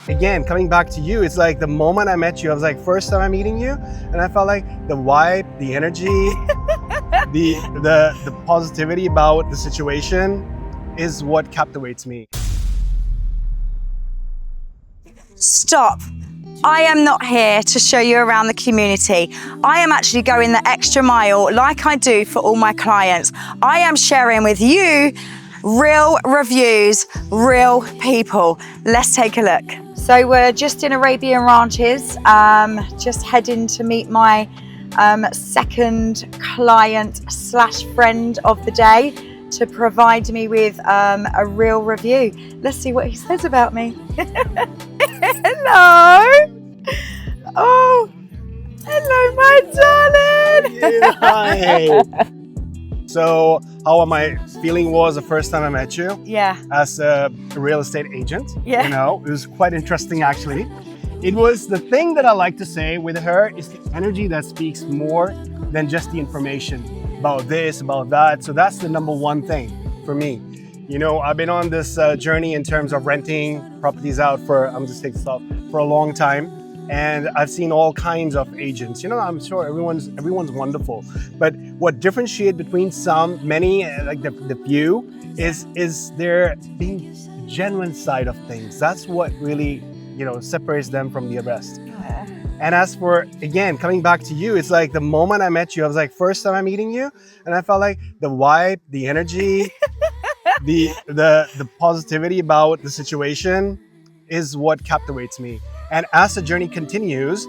Again, coming back to you, it's like the moment I met you, I was like, first time I'm meeting you, and I felt like the vibe, the energy, the positivity about the situation is what captivates me. Stop. I am not here to show you around the community. I am actually going the extra mile like I do for all my clients. I am sharing with you real reviews, real people. Let's take a look. So we're just in Arabian Ranches, just heading to meet my second client / friend of the day to provide me with a real review. Let's see what he says about me. Hello. Oh, hello, my darling. Hi. So how my feeling was the first time I met you? Yeah. As a real estate agent. Yeah. You know, it was quite interesting actually. It was the thing that I like to say with her is the energy that speaks more than just the information about this, about that. So that's the number one thing for me. You know, I've been on this journey in terms of renting properties out for, I'm just taking stuff, for a long time. And I've seen all kinds of agents. You know, I'm sure everyone's wonderful. But what differentiates between many, like the few, is their being genuine side of things. That's what really, you know, separates them from the rest. Yeah. And as for, again, coming back to you, it's like the moment I met you, I was like, first time I'm meeting you, and I felt like the vibe, the energy, the positivity about the situation is what captivates me. And as the journey continues,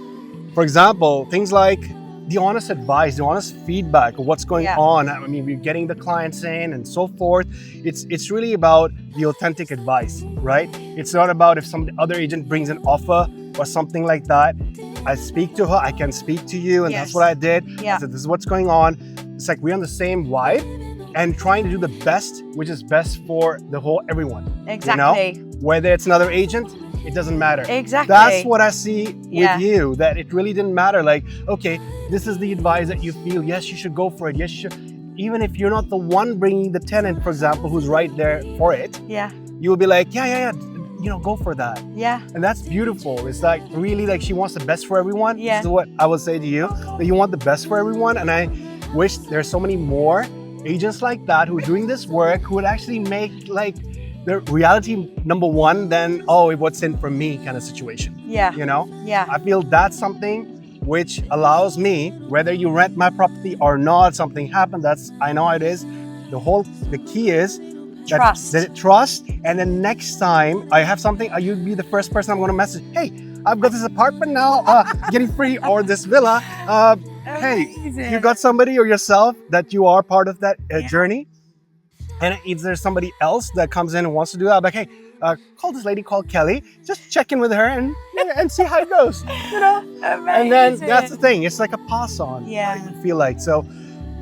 for example, things like the honest advice, the honest feedback of what's going on. I mean, we're getting the clients in and so forth. It's really about the authentic advice, right? It's not about if some other agent brings an offer or something like that. I speak to her, I can speak to you, and that's what I did. Yeah. I said, this is what's going on. It's like we're on the same vibe and trying to do the best, which is best for the whole everyone. Exactly. You know? Whether it's another agent, it doesn't matter. Exactly. That's what I see with you, that it really didn't matter. Like, okay, this is the advice that you feel, yes, you should go for it. Yes, you should. Even if you're not the one bringing the tenant, for example, who's right there for it, you will be like, yeah, you know, go for that. Yeah. And that's beautiful. It's like really like she wants the best for everyone. Yeah. This is what I would say to you, that you want the best for everyone. And I wish there's so many more agents like that who are doing this work, who would actually make like the reality number one, then, oh, what's in for me kind of situation. Yeah. You know? Yeah. I feel that's something which allows me, whether you rent my property or not, something happened, I know it is. The key is trust. And then next time I have something, you'd be the first person I'm going to message. Hey, I've got this apartment now, getting free, or this villa. Hey, you got somebody or yourself that you are part of that journey. And if there's somebody else that comes in and wants to do that, I'm like, hey, call this lady called Kelly. Just check in with her and see how it goes. You know. Amazing. And then that's the thing. It's like a pass on. Yeah. I feel like so.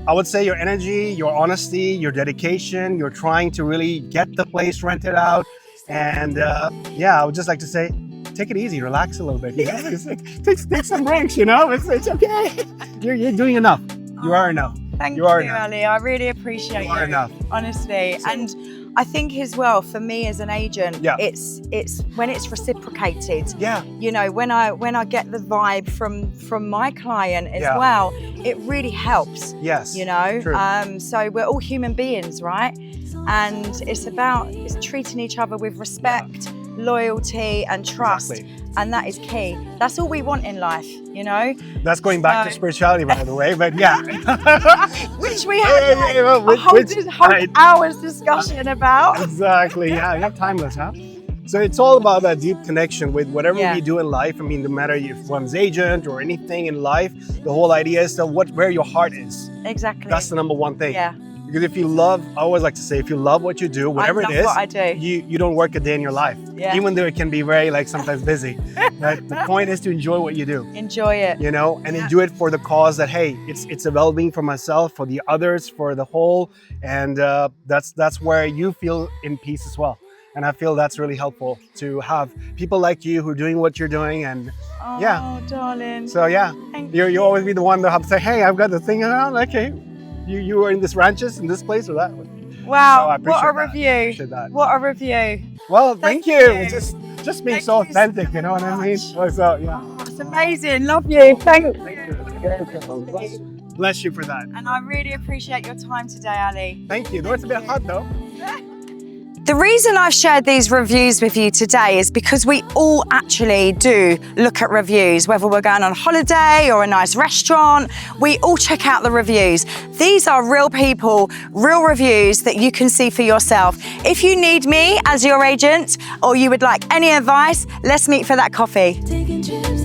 I would say your energy, your honesty, your dedication. You're trying to really get the place rented out. And I would just like to say, take it easy, relax a little bit. You know? It's like, take some breaks. You know, it's okay. You're doing enough. You are enough. Thank you, Ali. I really appreciate you. Are enough. Honestly. So, and I think as well, for me as an agent, it's when it's reciprocated. Yeah. You know, when I get the vibe from my client as well, it really helps. Yes. You know? True. So we're all human beings, right? And it's treating each other with respect, loyalty and trust. Exactly. And that is key. That's all we want in life, you know? That's going back to spirituality, by the way, but yeah. Which we had a whole hour's discussion about. Exactly, yeah, you're timeless, huh? So it's all about that deep connection with whatever we do in life. I mean, no matter if one's agent or anything in life, the whole idea is where your heart is. Exactly. That's the number one thing. Yeah. Because if you love, I always like to say, if you love what you do, whatever it is, what I do. You don't work a day in your life. Yeah. Even though it can be very sometimes busy. Right? The point is to enjoy what you do. Enjoy it. You know, and do it for the cause that, hey, it's a well-being for myself, for the others, for the whole. And that's where you feel in peace as well. And I feel that's really helpful to have people like you who are doing what you're doing. And oh, darling. So Thank you always be the one to have to say, hey, I've got the thing around. Okay, you are in this ranches, in this place or that one. Wow, so what a review. That. What a review. Well, thank you. just being so authentic, you know what I mean? So, yeah. It's amazing. Love you. Thank Bless you for that. And I really appreciate your time today, Ali. Thank you. Though it's a bit hot though. The reason I've shared these reviews with you today is because we all actually do look at reviews, whether we're going on holiday or a nice restaurant, we all check out the reviews. These are real people, real reviews that you can see for yourself. If you need me as your agent or you would like any advice, let's meet for that coffee. Taking trips